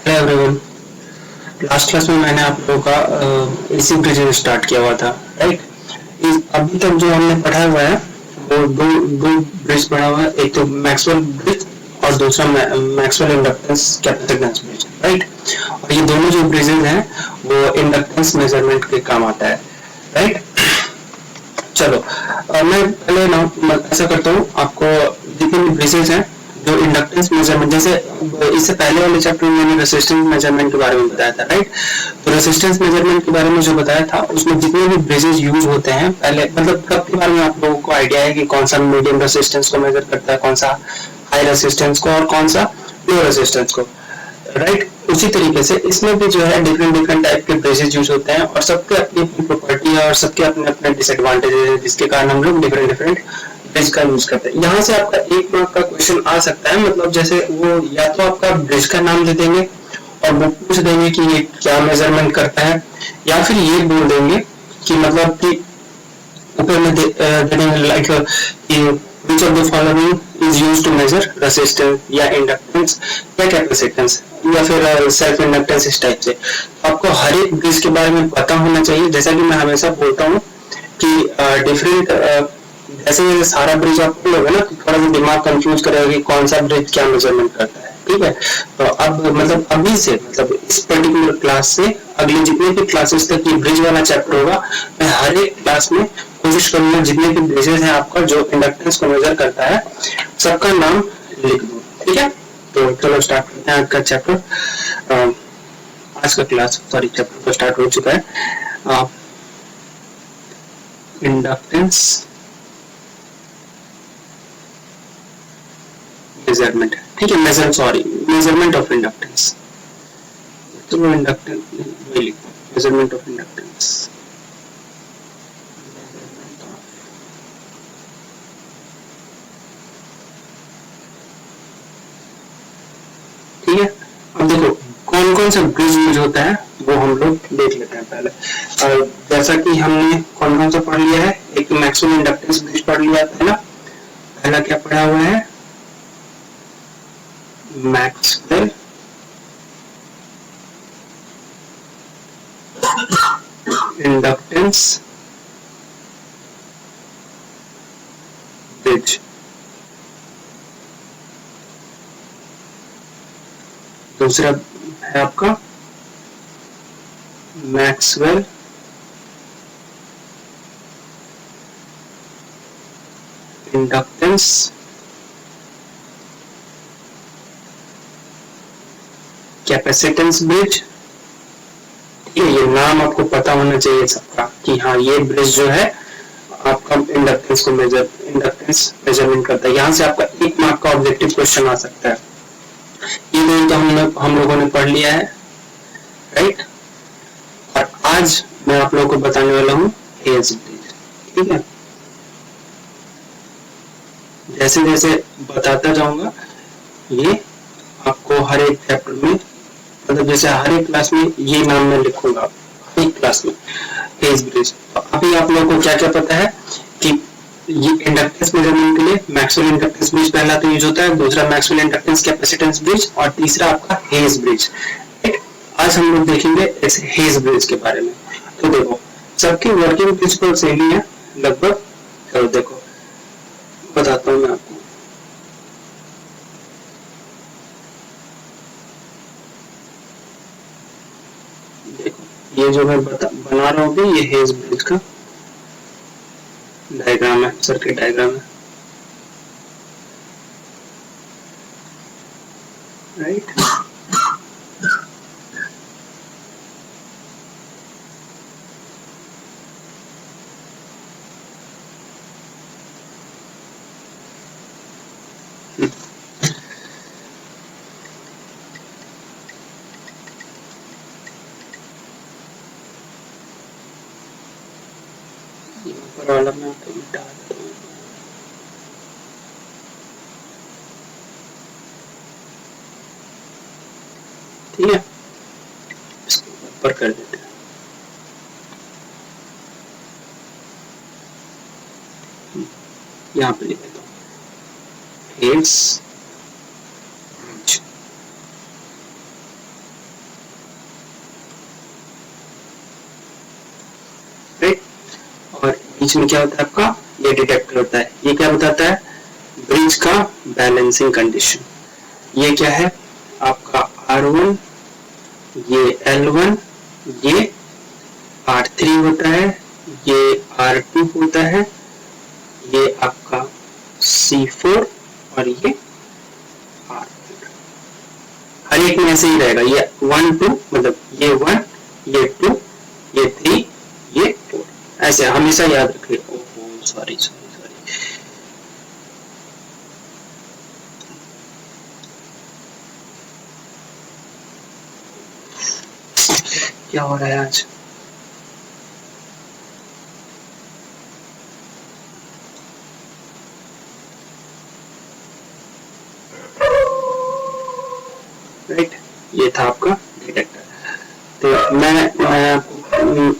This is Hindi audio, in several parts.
Hello everyone. लास्ट क्लास में मैंने आप लोगों का एसी ब्रिज स्टार्ट किया हुआ था, राइट। अभी तक जो हमने पढ़ा हुआ है वो दो दो ब्रिज पढ़ा हुआ है, एक तो मैक्सवेल ब्रिज और दूसरा Maxwell inductance capacitance bridge, right. और ये दोनों जो ब्रिजेज हैं वो इंडक्टेंस मेजरमेंट के काम आता है, राइट। चलो, मैं पहले ना ऐसा करता हूँ, आपको जितने भी ब्रिजेज हैं जो इंडक्टेंस मेजरमेंट, जैसे इससे पहले वाले चैप्टर में मैंने रेसिस्टेंस मेजरमेंट के बारे में बताया था, राइट। तो रेसिस्टेंस मेजरमेंट के बारे में जो बताया था उसमें जितने भी ब्रिजेज यूज होते हैं, पहले मतलब कब के बारे में आप लोगों को आइडिया है कि कौन सा मीडियम रेसिस्टेंस को मेजर करता है, कौन सा हाई रेसिस्टेंस को और कौन सा लो रेसिस्टेंस को, राइट। उसी तरीके से इसमें भी जो है डिफरेंट डिफरेंट टाइप के ब्रिजेज यूज होते हैं और सबके अपनी अपनी प्रॉपर्टी है और सबके अपने अपने डिसएडवांटेजेस है, जिसके कारण हम लोग डिफरेंट डिफरेंट ब्रिज का यूज करते हैं। यहाँ से आपका एक मार्क का क्वेश्चन आ सकता है, मतलब जैसे वो या तो आपका ब्रिज का नाम दे देंगे और वो पूछ देंगे कि ये क्या मेजरमेंट करता है, या फिर ये बोल देंगे कि मतलब कि ऊपर में दे देंगे like which of the following is used to measure resistance या इंडक्टेंस या कैपेसिटेंस या फिर सेल्फ इंडक्टेंस, इस टाइप से। आपको हर एक ब्रिज के बारे में पता होना चाहिए, जैसा कि मैं हमेशा बोलता हूँ कि डिफरेंट जैसे जैसे सारा ब्रिज आप पढ़ोगे ना तो थोड़ा सा दिमाग कंफ्यूज करेगा कि कौन सा ब्रिज क्या मेजरमेंट करता है, ठीक है। तो अब मतलब अभी से मतलब इस पर्टिकुलर क्लास से अगले जितने भी क्लासेस तक ये ब्रिज वाला चैप्टर होगा, मैं हर एक क्लास में कोशिश करूंगा जितने भी ब्रिजेस हैं आपका जो इंडक्टेंस को मेजर करता है सबका नाम लिख दूं, ठीक है। तो चलो स्टार्ट करते हैं आज का चैप्टर। आज का क्लास सॉरी चैप्टर तो स्टार्ट हो चुका है। इंडक्टेंस मेजरमेंट, ठीक है, मेजरमेंट ऑफ इंडक्टेंस। तो इंडक्टेंस मेजरमेंट ऑफ इंडक्टेंस, ठीक है। अब देखो कौन कौन सा ब्रिज यूज होता है वो हम लोग देख लेते हैं पहले। जैसा कि हमने कौन कौन सा पढ़ लिया है, एक मैक्सवेल इंडक्टेंस ब्रिज पढ़ लिया था ना। पहला क्या पढ़ा हुआ है, मैक्सवेल इंडक्टेंस ब्रिज। दूसरा है आपका मैक्सवेल इंडक्टेंस कैपेसिटेंस ब्रिज। ये नाम आपको पता होना चाहिए सबका कि हाँ ये ब्रिज जो है आपका इंडक्टेंस को इंडक्टेंस मेजरमेंट करता है। यहाँ से आपका एक मार्क का ऑब्जेक्टिव क्वेश्चन आ सकता है। ये दोनों तो हम लोगों ने पढ़ लिया है, राइट। और आज मैं आप लोगों को बताने वाला हूँ हेज ब्रिज, ठीक है। जैसे जैसे बताता जाऊंगा ये आपको हर एक चैप्टर में, मतलब जैसे हर एक क्लास में ये नाम मैं लिखूंगा, एक क्लास में हेज ब्रिज। तो अभी आप लोगों को क्या क्या पता है कि ये इंडक्टेंस मेजरमेंट के लिए मैक्सवेल इंडक्टेंस ब्रिज पहला तो यूज होता है, दूसरा मैक्सवेल इंडक्टेंस कैपेसिटेंस ब्रिज और तीसरा आपका हेज ब्रिज। आज हम लोग देखेंगे इस हेज ब्रिज के बारे में। तो देखो सबकी वर्किंग प्रिंसिपल सेम ही है लगभग। चलो देखो बताता हूँ मैं आपको। देखो ये जो मैं बना रहा हूँ ये हेज ब्रिज का डायग्राम है, सर्किट डायग्राम है, राइट। ऊपर वाला मैं आपको मिटा देता हूँ, ठीक है। इसको ऊपर कर देते हैं। यहाँ पे लिख देता हूँ हेज ब्रिज, बीच में क्या होता है आपका, ये डिटेक्टर होता है। ये क्या बताता है, ब्रिज का बैलेंसिंग कंडीशन। ये क्या है आपका R1, ये L1, ये R3 होता है, ये R2 होता है, ये आपका C4 और ये R4। हर एक में ऐसे ही रहेगा, ये 1 2 मतलब ये 1, ये 2, ये 3, ये 4, ऐसे हमेशा याद रखिए। ओहो सॉरी सॉरी सॉरी, क्या हो रहा है आज। राइट, ये था आपका डिटेक्टर। तो मैं आपको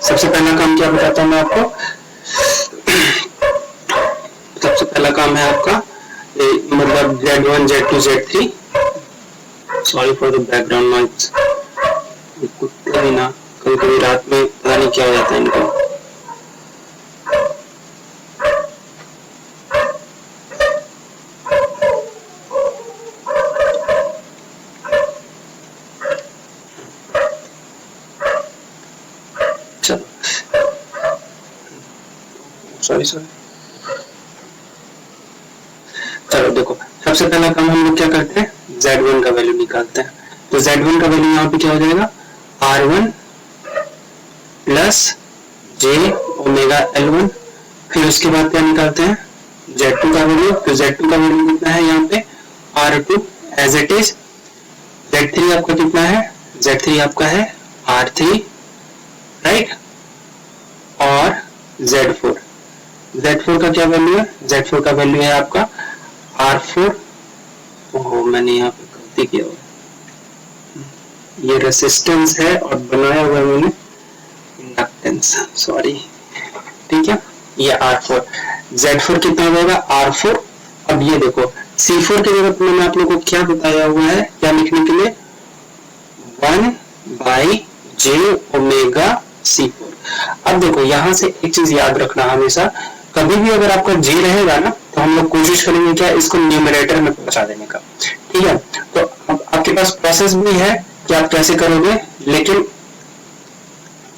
सबसे पहला काम क्या बताता हूँ मैं आपको। सबसे पहला काम है आपका मतलब Z1 Z2 Z3। Sorry for the background noise, कुत्ते भी ना कभी कभी रात में पता नहीं क्या हो जाता है इनको। सॉरी सॉरी, चलो देखो, सबसे पहला काम हम लोग क्या करते हैं, Z1 का वैल्यू निकालते हैं। तो Z1 का वैल्यू यहाँ पे क्या हो जाएगा, R1 plus J omega L1। फिर उसके बाद क्या निकालते हैं, Z2 का वैल्यू। तो Z2 का वैल्यू कितना है यहाँ पे, R2 as it is. Z3 आपका कितना है, Z3 आपका है R3, राइट। और Z4, Z4 का क्या वैल्यू है, Z4 का वैल्यू है आपका R4। ओहो मैंने यहाँ पे गलती किया हुआ, ये रेसिस्टेंस है और बनाया हुआ मैंने इंडक्टेंस, सॉरी। ठीक है, ये R4, Z4 कितना हो जाएगा R4। अब ये देखो C4 की जगह मैंने आप लोगों को क्या बताया हुआ है, क्या लिखने के लिए, 1/J ओमेगा C4। अब देखो यहाँ से एक चीज याद रखना, हमेशा कभी भी अगर आपका J रहेगा ना तो हम लोग कोशिश करेंगे क्या, इसको न्यूमरेटर में पहुंचा देने का। ठीक है, तो अब आपके पास प्रोसेस भी है कि आप कैसे करोगे, लेकिन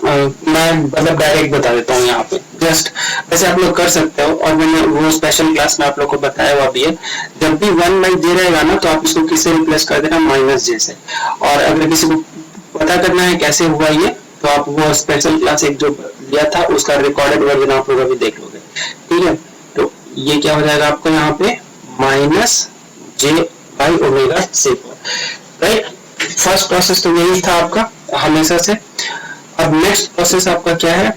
मैं मतलब डायरेक्ट बता देता हूँ यहाँ पे, जस्ट वैसे आप लोग कर सकते हो। और मैंने वो स्पेशल क्लास में आप लोग को बताया हुआ भी है, जब भी 1/J रहेगा ना तो आप इसको किससे रिप्लेस कर देना, -J से। और अगर किसी को पता करना है कैसे हुआ ये, तो आप वो स्पेशल क्लास एक जो लिया था उसका रिकॉर्डेड वर्जन आप लोग अभी देख लोगे। ठीक है, तो ये क्या हो जाएगा आपको यहाँ पे -J/ओमेगा/C4, राइट। फर्स्ट प्रोसेस तो यही था आपका हमेशा से। अब नेक्स्ट प्रोसेस आपका क्या है,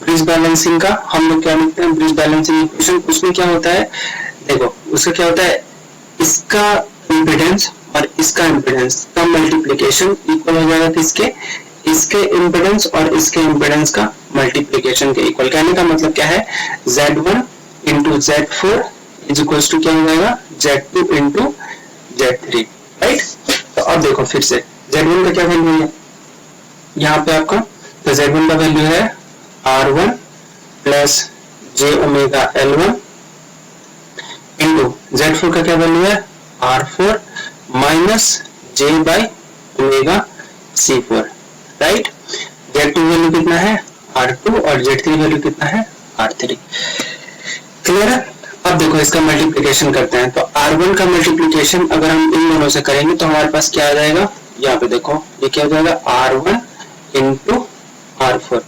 ब्रिज बैलेंसिंग का। हम लोग क्या लिखते हैं, ब्रिज बैलेंसिंग इक्वेशन। उसमें क्या होता है, देखो उसका क्या होता है, इसका इम्पीडेंस और इसका इम्पीडेंस का मल्टीप्लीकेशन इक्वल हो जाएगा किसके, इसके इम्पीडेंस और इसके इम्पीडेंस का मल्टीप्लीकेशन के इक्वल। कहने का मतलब क्या है, Z1 into Z4 is equal to क्या हो जाएगा, Z2 इंटू Z3, राइट। तो अब देखो फिर से Z1 का क्या वैल्यू है यहाँ पे आपका, तो Z1 का वैल्यू है R1 plus J omega L1 into Z4 का क्या वैल्यू है R4 minus J by omega C4, right. Z2 value कितना है R2 और Z3 वैल्यू कितना है R3। क्लियर है। अब देखो इसका मल्टीप्लिकेशन करते हैं, तो R1 का मल्टीप्लिकेशन अगर हम इन दोनों से करेंगे तो हमारे पास क्या आ जाएगा, यहाँ पे देखो ये क्या हो जाएगा, R1 into R4,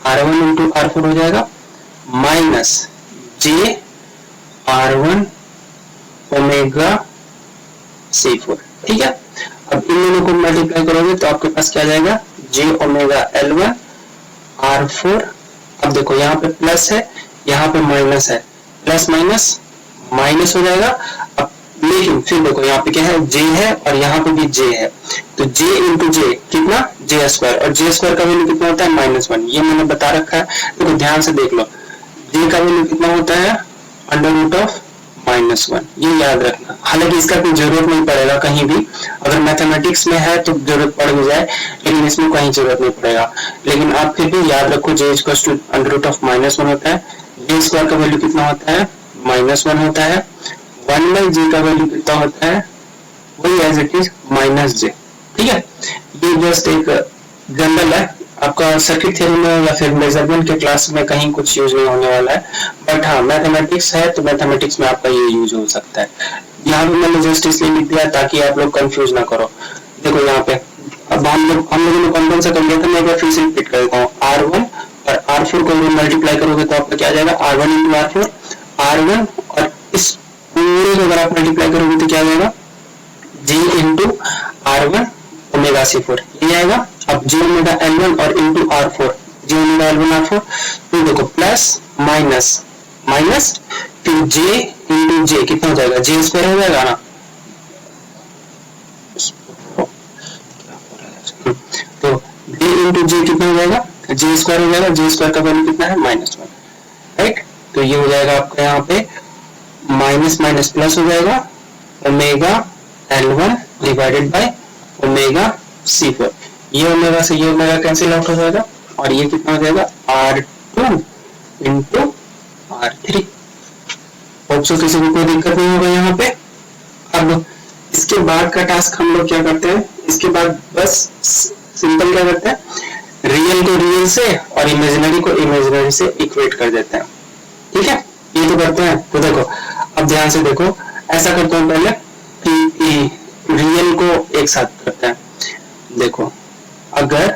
R1 into R4 हो जाएगा minus J R1 omega C4। ठीक है, अब इन दोनों को मल्टीप्लाई करोगे तो आपके पास क्या आ जाएगा, J ओमेगा L1 R4। अब देखो यहाँ पे प्लस है, यहाँ पे माइनस है, प्लस माइनस माइनस हो जाएगा। अब लेकिन फिर देखो यहाँ पे क्या है, J है और यहाँ पे भी J है, तो J इंटू J कितना, J स्क्वायर, और J स्क्वायर का वैल्यू कितना होता है -1। ये मैंने बता रखा है, देखो ध्यान से देख लो, J का वैल्यू कितना होता है, अंडर रूट ऑफ -1, ये याद रखना। हालांकि इसका कोई जरूरत नहीं पड़ेगा कहीं भी, अगर मैथमेटिक्स में है तो जरूरत पड़ भी जाए, लेकिन इसमें कहीं जरूरत नहीं पड़ेगा। लेकिन आप फिर भी याद रखो j equals to under root of -1 होता है, j स्क्वायर का वैल्यू कितना होता है, -1 होता है, 1 बाई j का वैल्यू कितना होता है, वही एज इट इज -j। ठीक है, ये जस्ट एक जनरल है, आपका सर्किट थ्योरी में या फिर मेजरमेंट के क्लास में कहीं कुछ यूज नहीं होने वाला है, बट हाँ मैथमेटिक्स है तो मैथमेटिक्स में आपका ये यूज हो सकता है। यहाँ पे मैंने जस्ट इसलिए लिख दिया ताकि आप लोग कंफ्यूज ना करो। देखो यहाँ पे अब हम लोगों ने कौन कौन सा कर लिया था, मैं एक बार फिर से रिपीट कर देता हूँ। R1 और R4 को मल्टीप्लाई करोगे तो आपका क्या आ जाएगा, R1 इंटू R4, R1 और इस पूरे को अगर आप मल्टीप्लाई करोगे तो क्या आ जाएगा, J into R1 omega C4 ये आएगा। अब J ओमेगा L1 और into R4, J omega L1 R4, तो देखो प्लस माइनस माइनस फिर J इंटू J कितना हो जाएगा, J स्क्वायर हो जाएगा ना, तो J इंटू J कितना हो जाएगा, J स्क्वायर हो जाएगा, J स्क्वायर का वैल्यू कितना है -1, राइट। तो ये हो जाएगा आपका यहाँ पे माइनस माइनस प्लस हो जाएगा, omega L1 divided by omega C4, ये ओमेगा से ये ओमेगा कैंसिल आउट हो जाएगा और ये कितना हो जाएगा R2 into R3। Hope so किसी को कोई दिक्कत नहीं होगा यहाँ पे। अब इसके बाद का टास्क हम लोग क्या करते हैं, इसके बाद बस सिंपल क्या करते हैं, रियल को रियल से और इमेजिनरी को इमेजिनरी से इक्वेट कर देते हैं। ठीक है, ये तो करते हैं। तो देखो अब ध्यान से देखो, ऐसा करते हैं पहले कि रियल को एक साथ करते हैं। देखो अगर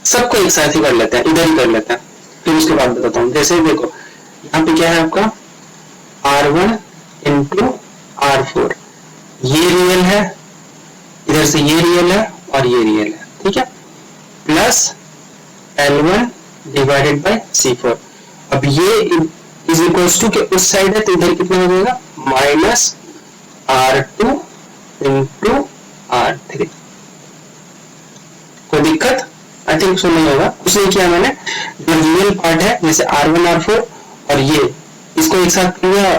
सबको एक साथ ही कर लेते हैं, इधर ही कर लेते हैं, फिर उसके बाद बताता हूँ। जैसे देखो यहाँ पे क्या है आपका R1 इंटू R4, ये रियल है, इधर से ये रियल है और ये रियल है, ठीक है, plus L1 divided by C4। अब ये इज इक्वल्स टू के उस साइड है तो इधर कितना हो जाएगा माइनस R2 इंटू R3। कोई दिक्कत आई थिंक सो नहीं होगा। कुछ नहीं किया मैंने, जो रियल पार्ट है जैसे R1 R4 और ये इसको एक साथ कर लिया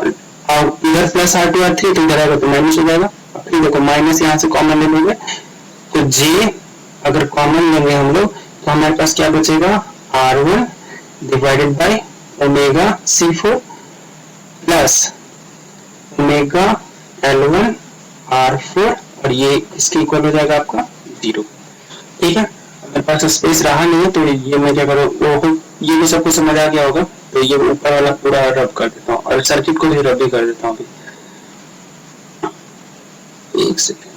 और इधर प्लस R2 R3 तो इधर आएगा तो माइनस हो जाएगा। फिर देखो माइनस यहाँ से कॉमन ले लेंगे तो J अगर कॉमन लेंगे हम लोग तो हमारे पास क्या बचेगा R1 divided by omega C4 plus omega L1 R4 और ये इसके इक्वल हो जाएगा आपका 0। ठीक है, मेरे पास स्पेस रहा नहीं है तो ये मैं क्या करूँ, वो ये भी सबको समझ आ गया होगा तो ये ऊपर वाला पूरा रब कर देता हूँ और सर्किट को भी रब भी कर देता हूँ। अभी एक सेकेंड,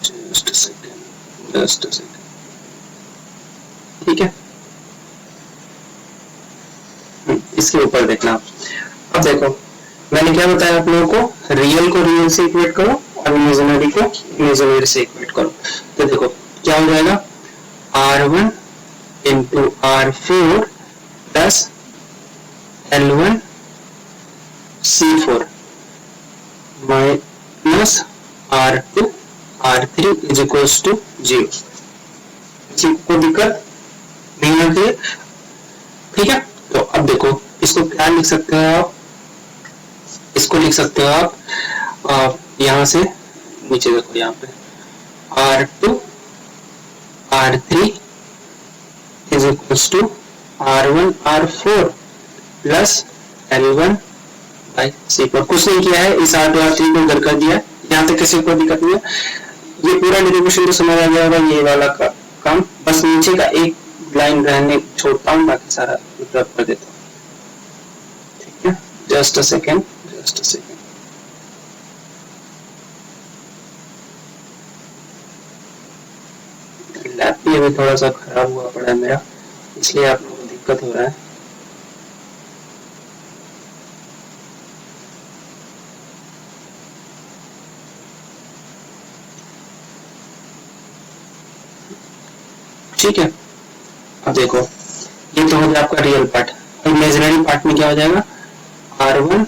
जस्ट अ सेकेंड, ठीक है। इसके ऊपर देखना। अब देखो मैंने क्या बताया आप लोगों को, रियल को रियल से इक्वेट करो और इमेजिनरी को इमेजिनरी से इक्वेट करो। तो देखो क्या हो जाएगा R1 into R4 plus L1 C4 minus R2 R3 is equals to 0। कोई दिक्कत नहीं होती है, ठीक है। तो अब देखो इसको क्या लिख सकते हैं आप, इसको लिख सकते हो आप यहां से नीचे देखो यहाँ पे R2 R3 is equals to R1 R4 plus L1 by C4। कुछ नहीं किया है, इस R2 R3 को इधर कर दिया है, यहाँ तक किसी को दिक्कत नहीं है। ये पूरा डेरिवेशन तो समझ आ गया होगा, ये वाला का काम बस नीचे का एक लाइन रहने छोड़ता हूँ, बाकी सारा रब कर देता हूँ, ठीक है। Just a second, just a second, lap भी अभी थोड़ा सा खराब हुआ पड़ा है मेरा, इसलिए आप लोगों को दिक्कत हो रहा है। ठीक है, अब देखो ये तो हो गया आपका रियल पार्ट। इमेजिनरी पार्ट में क्या हो जाएगा R1,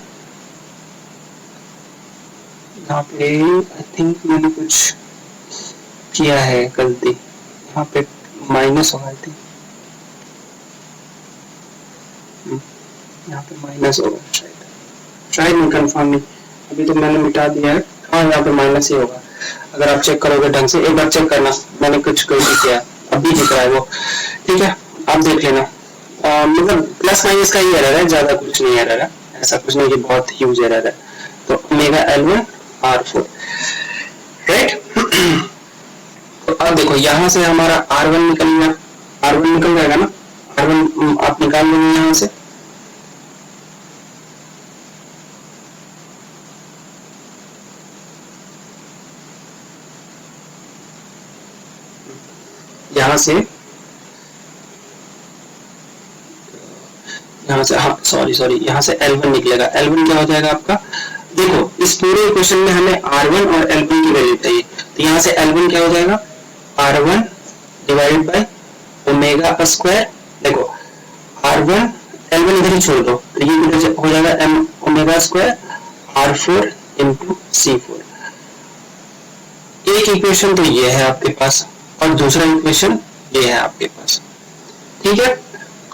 यहाँ पे आई थिंक मैंने कुछ किया है गलती, यहाँ पे माइनस हो गई थी, यहाँ पे माइनस होगा शायद, शायद मैं कंफर्म नहीं, अभी तो मैंने मिटा दिया है। हाँ यहाँ पे माइनस ही होगा, अगर आप चेक करोगे ढंग से, एक बार चेक करना, मैंने कुछ गलती किया है, अभी दिख रहा है वो, ठीक है आप देख लेना। मतलब प्लस माइनस का ही एरर है, ज्यादा कुछ नहीं एरर है, ऐसा कुछ नहीं कि बहुत ह्यूज एरर है। तो ओमेगा L1 R4 राइट। तो अब देखो यहाँ से हमारा R1 निकल गया, R1 निकल जाएगा ना, R1 आप निकाल लेंगे यहाँ से, यहाँ से हाँ सॉरी यहाँ से L1 निकलेगा, L1 क्या हो जाएगा आपका, देखो इस पूरे इक्वेशन में हमें R1 और L1 की वैल्यू चाहिए, तो यहाँ से L1 क्या हो जाएगा, R1 divided by omega square, देखो R1 L1 इधर ही छोड़ दो, तो ये हो जाएगा m omega square R4 into C4। एक इक्वेशन तो ये है आपके पास, और दूसरा इक्वेशन ये है आपके पास, ठीक है।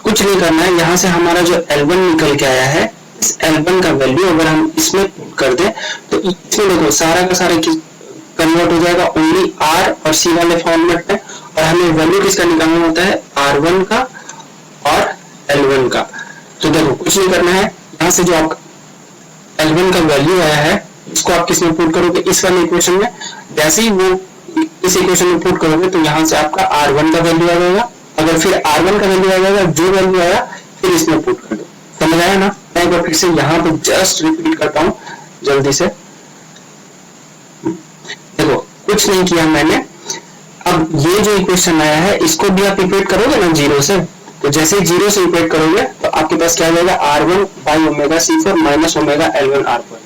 कुछ नहीं करना है, यहाँ से हमारा जो L1 निकल के आया है, इस L1 का वैल्यू अगर हम इसमें पुट कर दें, तो इसमें देखो सारा का सारा कन्वर्ट हो जाएगा ओनली R और C वाले फॉर्मेट में, और हमें वैल्यू किसका निकालना होता है, R1 का और L1 का। तो देखो कुछ नहीं करना है, यहाँ से जो आप L1 का वैल्यू आया है, इसको आप किसमें पुट करोगे, इस वाले इक्वेशन में, जैसे ही वो इस इक्वेशन में पुट करोगे तो यहाँ से आपका R1 का वैल्यू आ जाएगा, अगर फिर R1 का वैल्यू आ जाएगा, जो वैल्यू आया फिर इसमें पुट कर दो, समझ आया ना। मैं एक बार फिर से यहाँ पे जस्ट रिपीट करता हूँ जल्दी से, देखो कुछ नहीं किया मैंने, अब ये जो इक्वेशन आया है इसको भी आप इक्वेट करोगे ना जीरो से, तो जैसे ही जीरो से इक्वेट करोगे तो आपके पास क्या आ जाएगा, R1 by omega C4 minus omega L1 R4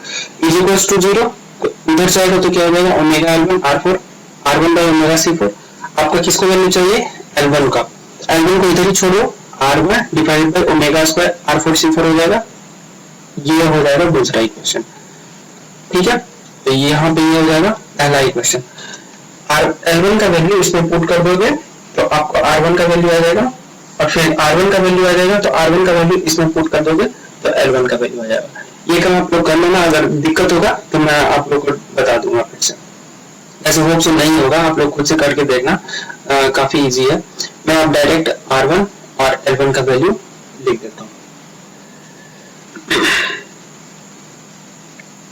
is equals to zero, इधर जाएगा तो क्या हो जाएगा, omega L1 R4 R1 by omega C4, आपका किसको वैल्यू चाहिए, L1 का, L1 को इधर ही छोड़ो, R1 divided by omega square R4 C4 हो जाएगा, ये हो जाएगा दूसरा इक्वेशन, ठीक है। तो यहाँ पे ये हो जाएगा पहला इक्वेशन, L1 का वैल्यू इसमें पुट कर दोगे तो आपको R1 का वैल्यू आ जाएगा, और फिर R1 का वैल्यू आ जाएगा तो R1 का वैल्यू इसमें पुट कर दोगे तो L1 का वैल्यू आ जाएगा। ये काम आप लोग कर लेना, अगर दिक्कत होगा तो मैं आप लोग को बता दूंगा फिर से, ऐसे होप से नहीं होगा, आप लोग खुद से करके देखना, काफी इजी है। मैं आप डायरेक्ट R1 और L1 का वैल्यू लिख देता हूँ,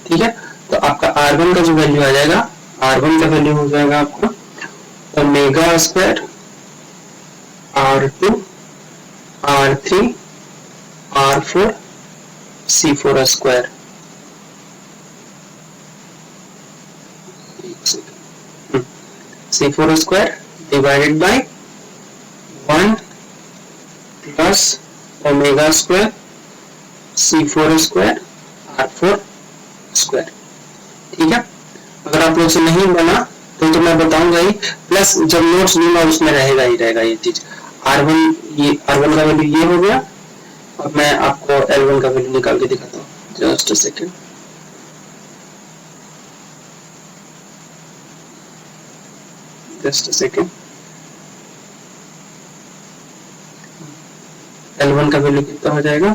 ठीक है। तो आपका R1 का जो वैल्यू आ जाएगा, R1 का वैल्यू हो जाएगा आपको omega square R2 R3 R4 C4 square, C4 square divided by 1 plus omega square C4 square R4 square, ठीक है। अगर आप लोग से नहीं बना तो मैं बताऊंगा ही, प्लस जब नोट्स दूंगा उसमें रहेगा ही रहेगा ये चीज। R1 का वैल्यू ये हो गया, और मैं आपको L1 का वैल्यू निकाल के दिखाता हूँ, जस्ट अ सेकेंड। L1 का वैल्यू कितना हो जाएगा,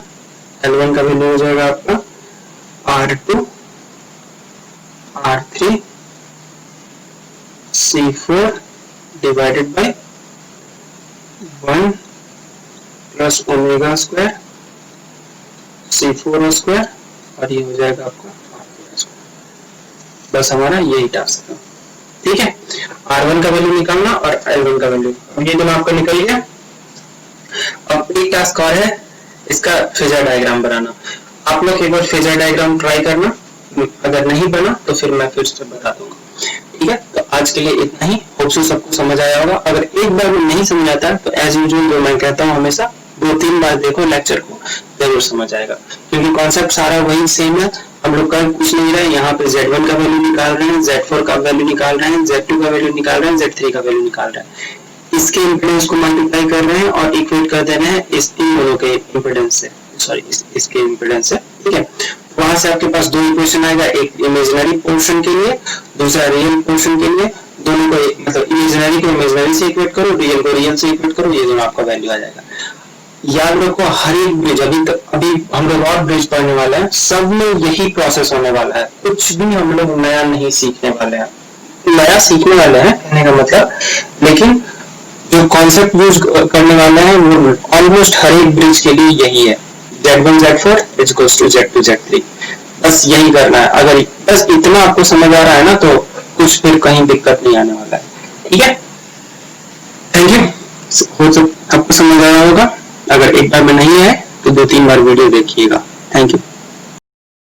L1 का वैल्यू हो जाएगा आपका R2 R3 C4 divided by 1 plus omega square C4 square, और ये हो जाएगा आपका R4 स्क्वायर। बस हमारा यही टास्क था, ठीक है। R1 का वैल्यू निकालना और L1 का वैल्यू, ये दोनों आपका निकल गया। अब एक टास्क और है, इसका फेजर डायग्राम बनाना। आप लोग एक बार फेजर डायग्राम ट्राई करना, अगर नहीं बना तो फिर मैं फिर से बता दूंगा, ठीक है। तो आज के लिए इतना ही, होप सो सबको समझ आया होगा। अगर एक बार भी नहीं समझ आता तो एज यूजुअल जो मैं कहता हूँ हमेशा 2-3 बार देखो लेक्चर को, जरूर समझ आएगा, क्योंकि कॉन्सेप्ट सारा वही सेम है। हम लोग कर कुछ नहीं रहे, यहाँ पे Z1 का वैल्यू निकाल रहे हैं, Z4 का वैल्यू निकाल रहे हैं, Z2 का वैल्यू निकाल रहे हैं, Z3 का वैल्यू निकाल रहे हैं, इसके इम्पीडेंस को मल्टीप्लाई कर रहे हैं और इक्वेट कर दे रहे हैं इस इन दोनों के इम्पीडेंस से, सॉरी इसके इम्पीडेंस से, ठीक है। वहां से आपके पास दो इक्वेशन आएगा, एक इमेजिनरी पोर्शन के लिए, दूसरा रियल पोर्शन के लिए, दोनों को मतलब इमेजिनरी को इमेजिनरी से इक्वेट करो, रियल को रियल से इक्वेट करो, ये दोनों आपका वैल्यू आ जाएगा। याद रखो हर एक ब्रिज, अभी हम लोग और ब्रिज पढ़ने वाले हैं, सब में यही प्रोसेस होने वाला है, कुछ भी हम लोग नया नहीं सीखने वाले हैं, नया सीखने वाले हैं कहने का मतलब, लेकिन जो कॉन्सेप्ट यूज करने वाले हैं वो ऑलमोस्ट हर एक ब्रिज के लिए यही है, Z1 Z4 equals to Z2 Z3, बस यही करना है। अगर बस इतना आपको समझ आ रहा है ना तो कुछ फिर कहीं दिक्कत नहीं आने वाला है, ठीक है। थैंक यू, आपको समझ आया होगा, अगर एक बार में नहीं आए तो 2-3 बार वीडियो देखिएगा। Thank you.